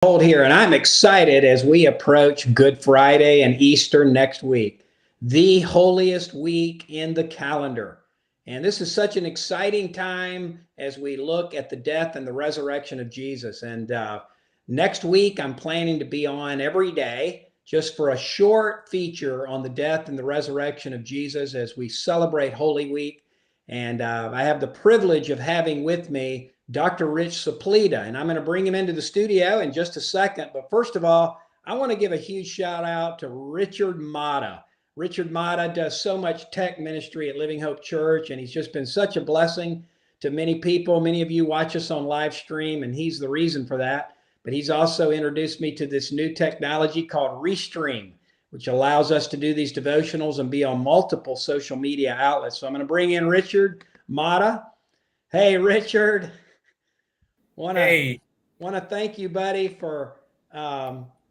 Hold here, and I'm excited as we approach Good Friday and Easter next week, the holiest week in the calendar. And this is such an exciting time as we look at the death and the resurrection of Jesus. And next week, I'm planning to be on every day just for a short feature on the death and the resurrection of Jesus as we celebrate Holy Week. And I have the privilege of having with me Dr. Rich Saplita, and I'm going to bring him into the studio in just a second. But first of all, I want to give a huge shout out to Richard Mata. Richard Mata does so much tech ministry at Living Hope Church, and he's just been such a blessing to many people. Many of you watch us on live stream, and he's the reason for that. But he's also introduced me to this new technology called Restream, which allows us to do these devotionals and be on multiple social media outlets. So I'm going to bring in Richard Mata. Hey, Richard. Want to thank you, buddy, for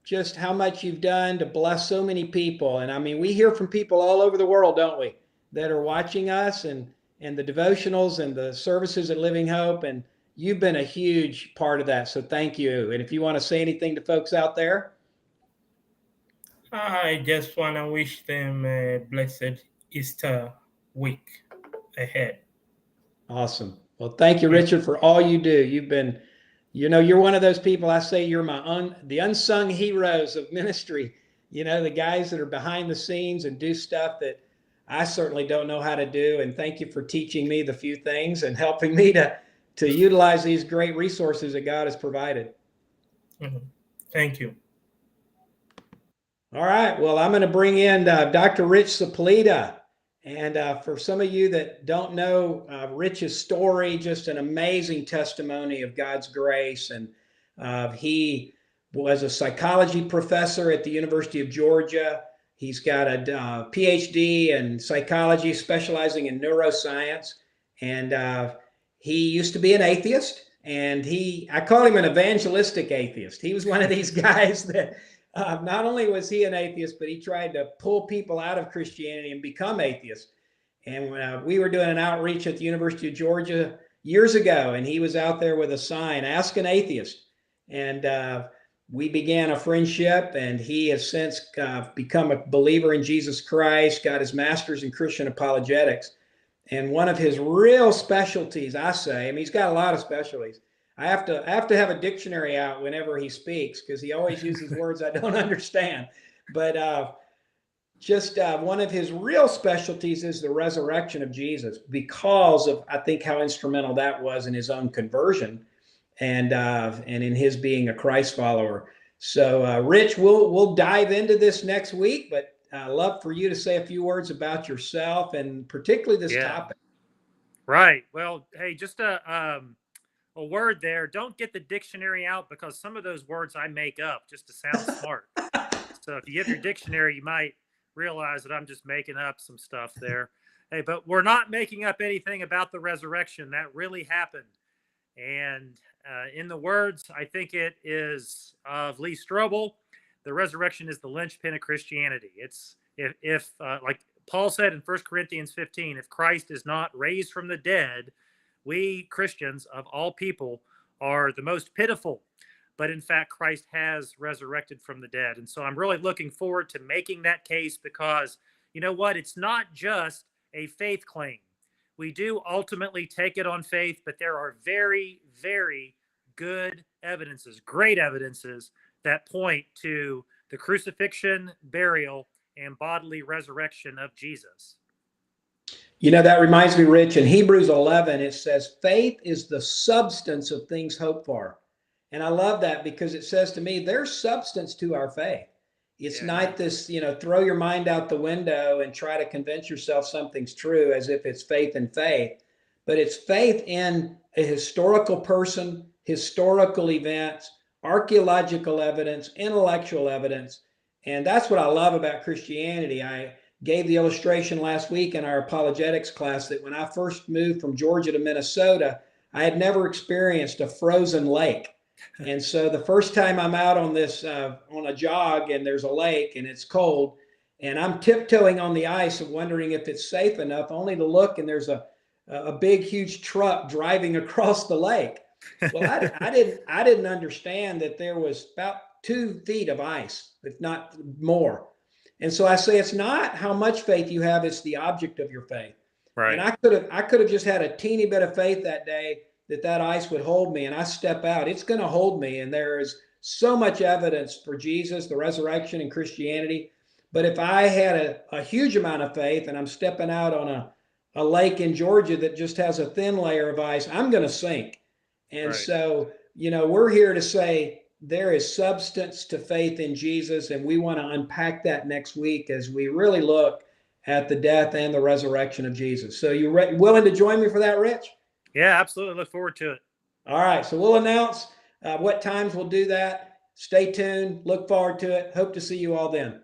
just how much you've done to bless so many people. And I mean, we hear from people all over the world, don't we, that are watching us and the devotionals and the services at Living Hope. And you've been a huge part of that. So thank you. And if you want to say anything to folks out there. I just want to wish them a blessed Easter week ahead. Awesome. Well, thank you, Richard, for all you do. You've been, you're one of those people. I say you're the unsung heroes of ministry. The guys that are behind the scenes and do stuff that I certainly don't know how to do. And thank you for teaching me the few things and helping me to utilize these great resources that God has provided. Mm-hmm. Thank you. All right. Well, I'm going to bring in Dr. Rich Saplita. And for some of you that don't know Rich's story, just an amazing testimony of God's grace. And he was a psychology professor at the University of Georgia. He's got a PhD in psychology, specializing in neuroscience. And he used to be an atheist. And I call him an evangelistic atheist. He was one of these guys that not only was he an atheist, but he tried to pull people out of Christianity and become atheists. And we were doing an outreach at the University of Georgia years ago, and he was out there with a sign, "Ask an Atheist." And we began a friendship, and he has since become a believer in Jesus Christ, got his master's in Christian apologetics. And one of his real specialties, I mean, he's got a lot of specialties. I have to have a dictionary out whenever he speaks because he always uses words I don't understand. But one of his real specialties is the resurrection of Jesus, because of, I think, how instrumental that was in his own conversion and in his being a Christ follower. So, Rich, we'll dive into this next week, but I'd love for you to say a few words about yourself and particularly this topic. Right. Well, hey, just a word there. Don't get the dictionary out, because some of those words I make up just to sound smart. So if you have your dictionary, you might realize that I'm just making up some stuff there. Hey, but we're not making up anything about the resurrection. That really happened. And in the words, I think it is of Lee Strobel, the resurrection is the linchpin of Christianity. It's if like Paul said in 1 Corinthians 15, if Christ is not raised from the dead, we Christians of all people are the most pitiful. But in fact, Christ has resurrected from the dead. And so I'm really looking forward to making that case, because you know what? It's not just a faith claim. We do ultimately take it on faith, but there are very, very good evidences, great evidences that point to the crucifixion, burial, and bodily resurrection of Jesus. That reminds me, Rich, in Hebrews 11, it says, faith is the substance of things hoped for. And I love that, because it says to me, there's substance to our faith. It's not this, throw your mind out the window and try to convince yourself something's true as if it's faith in faith. But it's faith in a historical person, historical events, archaeological evidence, intellectual evidence. And that's what I love about Christianity. I gave the illustration last week in our apologetics class that when I first moved from Georgia to Minnesota, I had never experienced a frozen lake. And so the first time I'm out on this, on a jog, and there's a lake and it's cold, and I'm tiptoeing on the ice and wondering if it's safe enough, only to look and there's a big, huge truck driving across the lake. Well, I didn't understand that there was about 2 feet of ice, if not more. And so I say it's not how much faith you have; it's the object of your faith. And Right. I could have just had a teeny bit of faith that day that that ice would hold me, and I step out, it's going to hold me. And there is so much evidence for Jesus, the resurrection, and Christianity. But if I had a huge amount of faith and I'm stepping out on a lake in Georgia that just has a thin layer of ice, I'm going to sink. And Right. so, we're here to say there is substance to faith in Jesus, and we want to unpack that next week as we really look at the death and the resurrection of Jesus. So you willing to join me for that, Rich? Yeah, absolutely. Look forward to it. All right. So we'll announce what times we'll do that. Stay tuned. Look forward to it. Hope to see you all then.